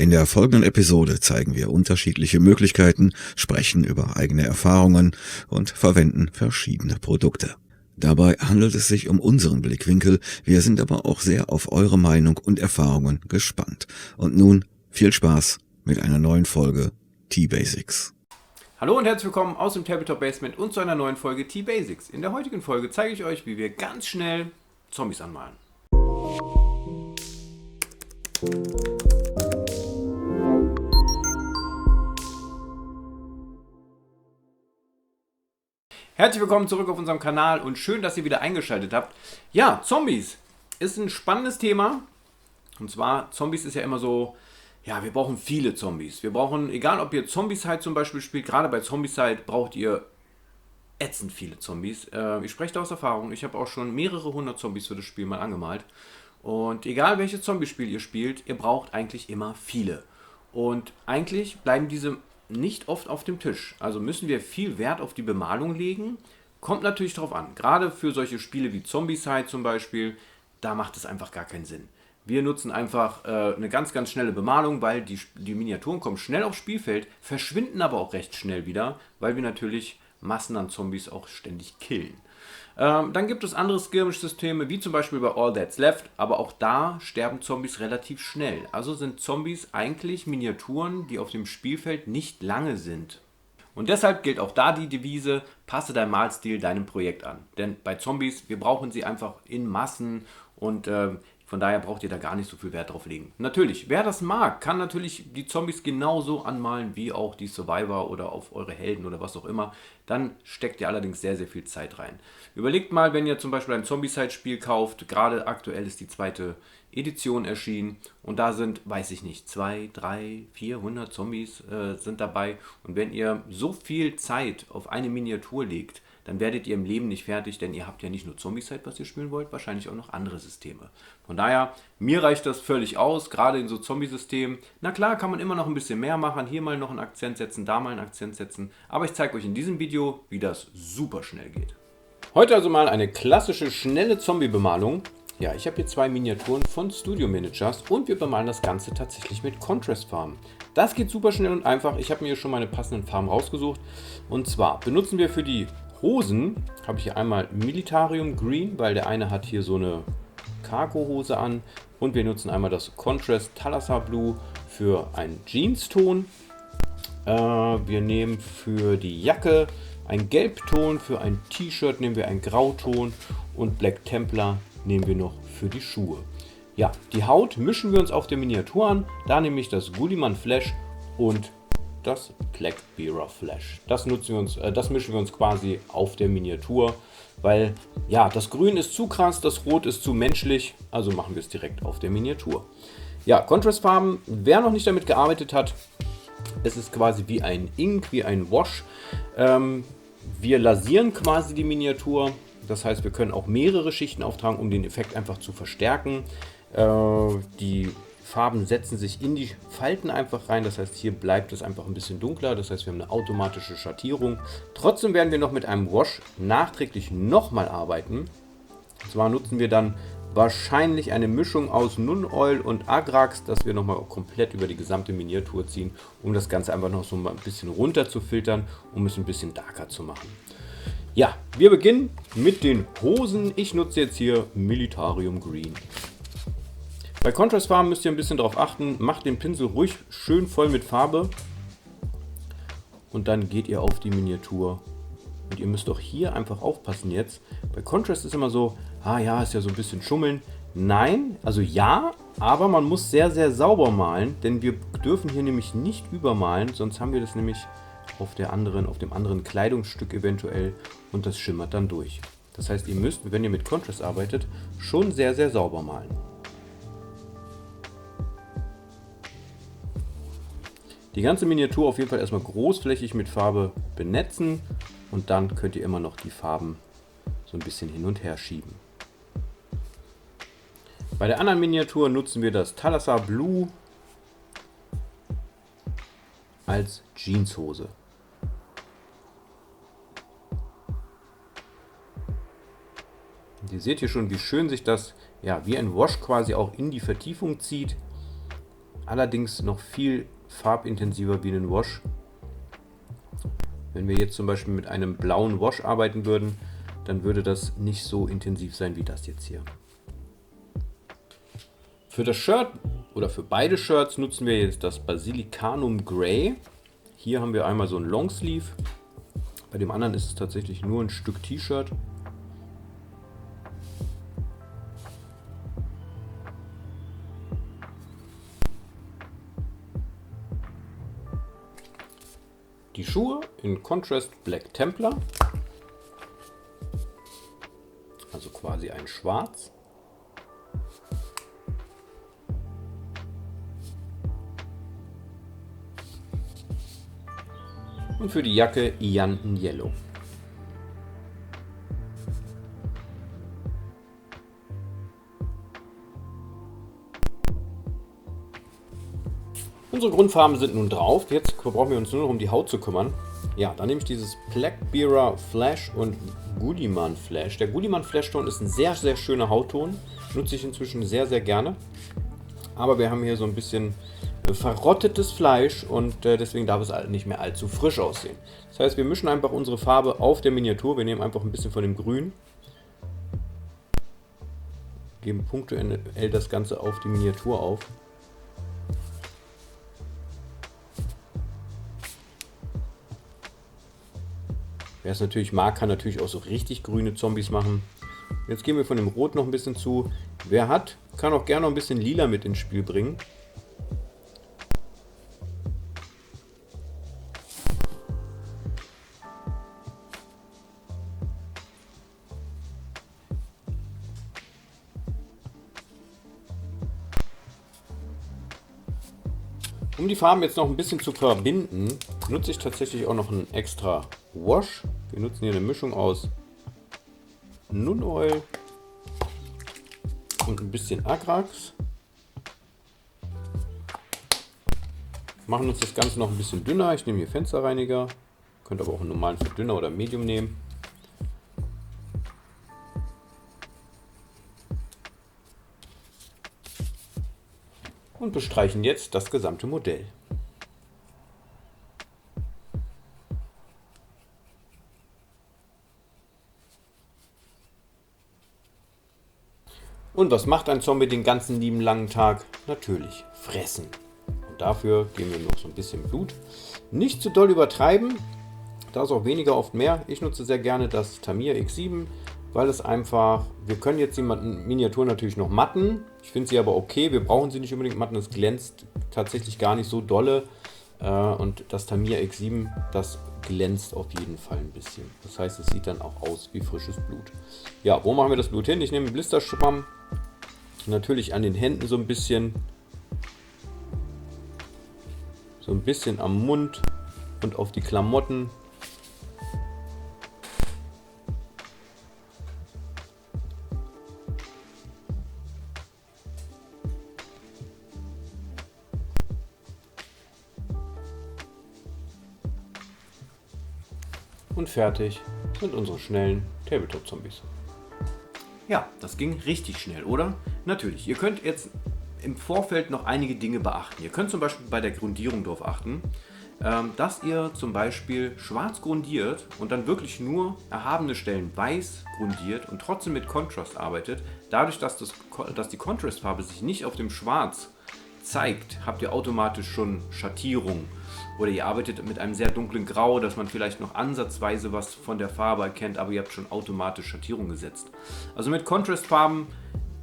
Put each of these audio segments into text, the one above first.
In der folgenden Episode zeigen wir unterschiedliche Möglichkeiten, sprechen über eigene Erfahrungen und verwenden verschiedene Produkte. Dabei handelt es sich um unseren Blickwinkel, wir sind aber auch sehr auf eure Meinung und Erfahrungen gespannt. Und nun viel Spaß mit einer neuen Folge T-Basics. Hallo und herzlich willkommen aus dem Tabletop Basement und zu einer neuen Folge T-Basics. In der heutigen Folge zeige ich euch, wie wir ganz schnell Zombies anmalen. Herzlich willkommen zurück auf unserem Kanal und schön, dass ihr wieder eingeschaltet habt. Ja, Zombies ist ein spannendes Thema. Und zwar, Zombies ist ja immer so, ja, wir brauchen viele Zombies. Wir brauchen, egal ob ihr Zombicide zum Beispiel spielt, gerade bei Zombicide braucht ihr ätzend viele Zombies. Ich spreche da aus Erfahrung. Ich habe auch schon mehrere hundert Zombies für das Spiel mal angemalt. Und egal welches Zombiespiel ihr spielt, ihr braucht eigentlich immer viele. Und eigentlich bleiben diese nicht oft auf dem Tisch. Also müssen wir viel Wert auf die Bemalung legen. Kommt natürlich drauf an. Gerade für solche Spiele wie Zombicide zum Beispiel, da macht es einfach gar keinen Sinn. Wir nutzen einfach eine ganz, ganz schnelle Bemalung, weil die Miniaturen kommen schnell aufs Spielfeld, verschwinden aber auch recht schnell wieder, weil wir natürlich Massen an Zombies auch ständig killen. Dann gibt es andere Skirmish-Systeme, wie zum Beispiel bei All That's Left, aber auch da sterben Zombies relativ schnell. Also sind Zombies eigentlich Miniaturen, die auf dem Spielfeld nicht lange sind. Und deshalb gilt auch da die Devise, passe dein Malstil deinem Projekt an. Denn bei Zombies, wir brauchen sie einfach in Massen und von daher braucht ihr da gar nicht so viel Wert drauf legen. Natürlich, wer das mag, kann natürlich die Zombies genauso anmalen wie auch die Survivor oder auf eure Helden oder was auch immer. Dann steckt ihr allerdings sehr, sehr viel Zeit rein. Überlegt mal, wenn ihr zum Beispiel ein Zombicide-Spiel kauft, gerade aktuell ist die zweite Edition erschienen und da sind, weiß ich nicht, 200, 300, 400 Zombies sind dabei. Und wenn ihr so viel Zeit auf eine Miniatur legt, dann werdet ihr im Leben nicht fertig, denn ihr habt ja nicht nur Zombicide, was ihr spielen wollt, wahrscheinlich auch noch andere Systeme. Von daher, mir reicht das völlig aus, gerade in so Zombie-Systemen. Na klar, kann man immer noch ein bisschen mehr machen, hier mal noch einen Akzent setzen, da mal einen Akzent setzen, aber ich zeige euch in diesem Video, wie das super schnell geht. Heute also mal eine klassische, schnelle Zombie-Bemalung. Ja, ich habe hier zwei Miniaturen von Studio Miniatures und wir bemalen das Ganze tatsächlich mit Contrast-Farben. Das geht super schnell und einfach. Ich habe mir hier schon meine passenden Farben rausgesucht. Und zwar benutzen wir für die Hosen, habe ich hier einmal Militarium Green, weil der eine hat hier so eine Cargo-Hose an. Und wir nutzen einmal das Contrast Thalasar Blue für einen Jeans-Ton. Wir nehmen für die Jacke einen Gelbton, für ein T-Shirt nehmen wir einen Grauton und Black Templar nehmen wir noch für die Schuhe. Ja, die Haut mischen wir uns auf der Miniatur an. Da nehme ich das Guliman Flash und das Black Bearer Flash. Das mischen wir uns quasi auf der Miniatur, weil ja, das Grün ist zu krass, das Rot ist zu menschlich, also machen wir es direkt auf der Miniatur. Ja, Contrastfarben, wer noch nicht damit gearbeitet hat, es ist quasi wie ein Ink, wie ein Wash. Wir lasieren quasi die Miniatur. Das heißt, wir können auch mehrere Schichten auftragen, um den Effekt einfach zu verstärken. Die Farben setzen sich in die Falten einfach rein. Das heißt, hier bleibt es einfach ein bisschen dunkler. Das heißt, wir haben eine automatische Schattierung. Trotzdem werden wir noch mit einem Wash nachträglich nochmal arbeiten. Und zwar nutzen wir dann wahrscheinlich eine Mischung aus Nun Oil und Agrax, dass wir nochmal komplett über die gesamte Miniatur ziehen, um das Ganze einfach noch so ein bisschen runter zu filtern, um es ein bisschen darker zu machen. Ja, wir beginnen mit den Hosen. Ich nutze jetzt hier Militarium Green. Bei Contrastfarben müsst ihr ein bisschen darauf achten, macht den Pinsel ruhig schön voll mit Farbe und dann geht ihr auf die Miniatur. Und ihr müsst auch hier einfach aufpassen jetzt. Bei Contrast ist immer so, ja, ist ja so ein bisschen schummeln. Nein, also ja, aber man muss sehr, sehr sauber malen, denn wir dürfen hier nämlich nicht übermalen, sonst haben wir das nämlich auf dem anderen Kleidungsstück eventuell und das schimmert dann durch. Das heißt, ihr müsst, wenn ihr mit Contrast arbeitet, schon sehr, sehr sauber malen. Die ganze Miniatur auf jeden Fall erstmal großflächig mit Farbe benetzen und dann könnt ihr immer noch die Farben so ein bisschen hin und her schieben. Bei der anderen Miniatur nutzen wir das Thalasar Blue als Jeanshose. Und ihr seht hier schon, wie schön sich das, ja, wie ein Wash quasi auch in die Vertiefung zieht. allerdings noch viel farbintensiver wie ein Wash. Wenn wir jetzt zum Beispiel mit einem blauen Wash arbeiten würden, dann würde das nicht so intensiv sein wie das jetzt hier. Für das Shirt oder für beide Shirts nutzen wir jetzt das Basilicanum Grey. Hier haben wir einmal so ein Longsleeve. Bei dem anderen ist es tatsächlich nur ein Stück T-Shirt. Die Schuhe in Contrast Black Templar, also quasi ein Schwarz. Und für die Jacke Ianten Yellow. Unsere Grundfarben sind nun drauf. Jetzt brauchen wir uns nur noch um die Haut zu kümmern. Ja, dann nehme ich dieses Black Bearer Flash und Gudiman Flash. Der Gudiman Flash Ton ist ein sehr, sehr schöner Hautton. Nutze ich inzwischen sehr, sehr gerne. Aber wir haben hier so ein bisschen verrottetes Fleisch und deswegen darf es nicht mehr allzu frisch aussehen. Das heißt, wir mischen einfach unsere Farbe auf der Miniatur. Wir nehmen einfach ein bisschen von dem Grün. Geben punktuell das Ganze auf die Miniatur auf. Wer es natürlich mag, kann natürlich auch so richtig grüne Zombies machen. Jetzt gehen wir von dem Rot noch ein bisschen zu. Wer hat, kann auch gerne noch ein bisschen Lila mit ins Spiel bringen. Um die Farben jetzt noch ein bisschen zu verbinden, nutze ich tatsächlich auch noch einen extra Wash. Wir nutzen hier eine Mischung aus Nun Oil und ein bisschen Agrax. Machen uns das Ganze noch ein bisschen dünner. Ich nehme hier Fensterreiniger. Könnt aber auch einen normalen Verdünner oder Medium nehmen. Und bestreichen jetzt das gesamte Modell. Und was macht ein Zombie den ganzen lieben langen Tag? Natürlich fressen. Und dafür geben wir noch so ein bisschen Blut. Nicht zu doll übertreiben, da ist auch weniger oft mehr. Ich nutze sehr gerne das Tamiya X7, weil es einfach, wir können jetzt die Miniatur natürlich noch matten. Ich finde sie aber okay, wir brauchen sie nicht unbedingt matten, es glänzt tatsächlich gar nicht so dolle. Und das Tamiya X7, das glänzt auf jeden Fall ein bisschen. Das heißt, es sieht dann auch aus wie frisches Blut. Ja, wo machen wir das Blut hin? Ich nehme einen Blisterschwamm, natürlich an den Händen so ein bisschen am Mund und auf die Klamotten. Und fertig sind unsere schnellen Tabletop-Zombies. Ja, das ging richtig schnell, oder? Natürlich, ihr könnt jetzt im Vorfeld noch einige Dinge beachten. Ihr könnt zum Beispiel bei der Grundierung darauf achten, dass ihr zum Beispiel schwarz grundiert und dann wirklich nur erhabene Stellen weiß grundiert und trotzdem mit Kontrast arbeitet. Dadurch, dass die Kontrastfarbe sich nicht auf dem Schwarz zeigt, habt ihr automatisch schon Schattierung. Oder ihr arbeitet mit einem sehr dunklen Grau, dass man vielleicht noch ansatzweise was von der Farbe erkennt, aber ihr habt schon automatisch Schattierung gesetzt. Also mit Contrastfarben,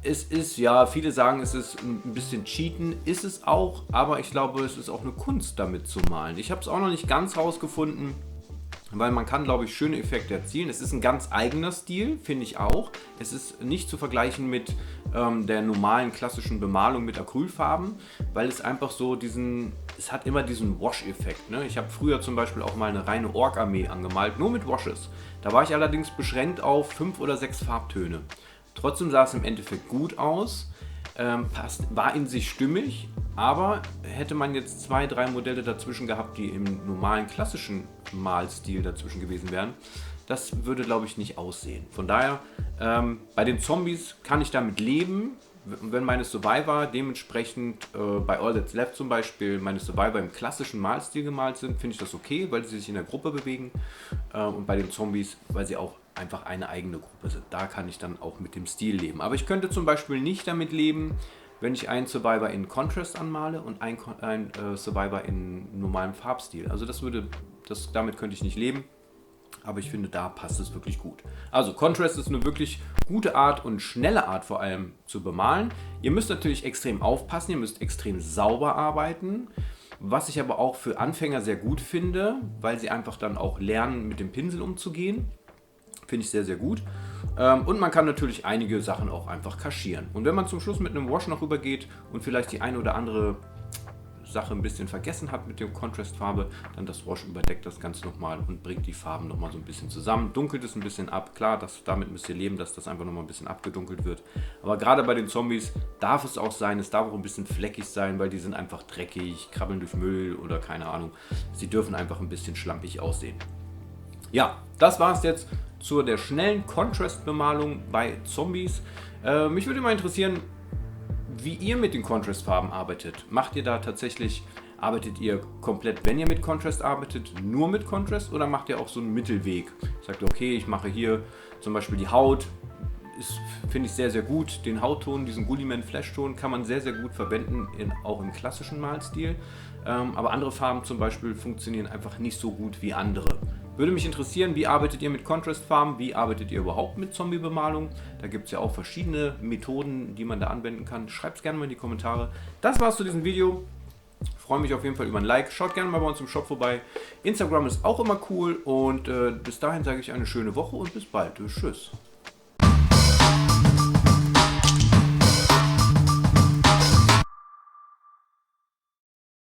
es ist, ja, viele sagen, es ist ein bisschen Cheaten, ist es auch, aber ich glaube, es ist auch eine Kunst, damit zu malen. Ich habe es auch noch nicht ganz rausgefunden, weil man kann, glaube ich, schöne Effekte erzielen. Es ist ein ganz eigener Stil, finde ich auch. Es ist nicht zu vergleichen mit der normalen klassischen Bemalung mit Acrylfarben, weil es einfach so es hat immer diesen Wash-Effekt. Ne? Ich habe früher zum Beispiel auch mal eine reine Ork-Armee angemalt, nur mit Washes. Da war ich allerdings beschränkt auf 5 oder 6 Farbtöne. Trotzdem sah es im Endeffekt gut aus, war in sich stimmig, aber hätte man jetzt 2, 3 Modelle dazwischen gehabt, die im normalen klassischen Malstil dazwischen gewesen wären, das würde, glaube ich, nicht aussehen. Von daher, bei den Zombies kann ich damit leben. wenn meine Survivor dementsprechend bei All That's Left zum Beispiel, meine Survivor im klassischen Malstil gemalt sind, finde ich das okay, weil sie sich in der Gruppe bewegen. Und bei den Zombies, weil sie auch einfach eine eigene Gruppe sind. Da kann ich dann auch mit dem Stil leben. Aber ich könnte zum Beispiel nicht damit leben, wenn ich einen Survivor in Contrast anmale und einen Survivor in normalem Farbstil. Also damit könnte ich nicht leben. Aber ich finde, da passt es wirklich gut. Also Contrast ist eine wirklich gute Art und schnelle Art vor allem zu bemalen. Ihr müsst natürlich extrem aufpassen, ihr müsst extrem sauber arbeiten. Was ich aber auch für Anfänger sehr gut finde, weil sie einfach dann auch lernen, mit dem Pinsel umzugehen. Finde ich sehr, sehr gut. Und man kann natürlich einige Sachen auch einfach kaschieren. Und wenn man zum Schluss mit einem Wash noch rübergeht und vielleicht die eine oder andere Sache ein bisschen vergessen hat mit der Contrastfarbe, dann das Wash überdeckt das Ganze nochmal und bringt die Farben nochmal so ein bisschen zusammen. Dunkelt es ein bisschen ab. Klar, damit müsst ihr leben, dass das einfach nochmal ein bisschen abgedunkelt wird. Aber gerade bei den Zombies darf es auch sein, es darf auch ein bisschen fleckig sein, weil die sind einfach dreckig, krabbeln durch Müll oder keine Ahnung. Sie dürfen einfach ein bisschen schlampig aussehen. Ja, das war es jetzt zu der schnellen Contrast-Bemalung bei Zombies. Mich würde mal interessieren, wie ihr mit den Contrast-Farben arbeitet. Arbeitet ihr komplett, wenn ihr mit Contrast arbeitet, nur mit Contrast oder macht ihr auch so einen Mittelweg? Sagt ihr, okay, ich mache hier zum Beispiel die Haut, finde ich sehr, sehr gut. Den Hautton, diesen Gulliman Flash-Ton kann man sehr, sehr gut verwenden, auch im klassischen Malstil. Aber andere Farben zum Beispiel funktionieren einfach nicht so gut wie andere. Würde mich interessieren, wie arbeitet ihr mit Contrast-Farben? Wie arbeitet ihr überhaupt mit Zombie-Bemalung? Da gibt es ja auch verschiedene Methoden, die man da anwenden kann. Schreibt es gerne mal in die Kommentare. Das war's zu diesem Video. Ich freue mich auf jeden Fall über ein Like. Schaut gerne mal bei uns im Shop vorbei. Instagram ist auch immer cool. Und bis dahin sage ich eine schöne Woche und bis bald. Tschüss.